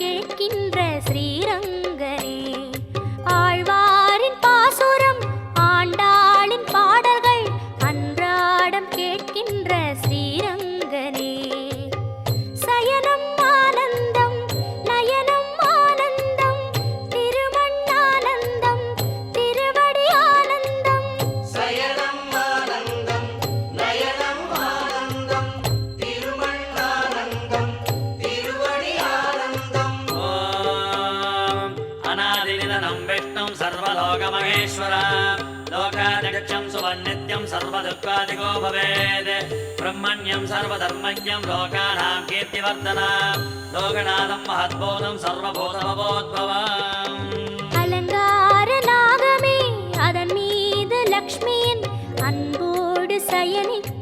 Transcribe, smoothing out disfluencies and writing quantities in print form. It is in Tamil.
கேட்கின்ற ஸ்ரீரங்கனே. ஆழ்வாரின் பாசுரம் ஆண்டாளின் பாடல்கள் அன்றாடம் கேட்கின்ற ஸ்ரீரங்கனே. சயனம் ஆனந்தம் நயனம் ஆனந்தம் திருமண்ணானந்தம் திருவடி ஆனந்தம். சயனம் ஆனந்தம் நயனம் ஆனந்தம் திருமண்ணானந்தம் திருவடி ஆனந்தம். ஓம் அநாதிநிதனம் விஷ்ணும் சர்வலோகமகேஸ்வரம் लोकादिगच्छं सुवन्नित्यं सर्वदुःखादिको भवेत् ब्रह्मण्यं सर्वधर्मज्ञं लोकानां कीर्तिवर्धनं लोकनाथं महद्बोधं सर्वभूतभवोद्भवम्. அலங்கார நாகமே அதன் மீது லக்ஷ்மியின் அன்போடு சயனிக்க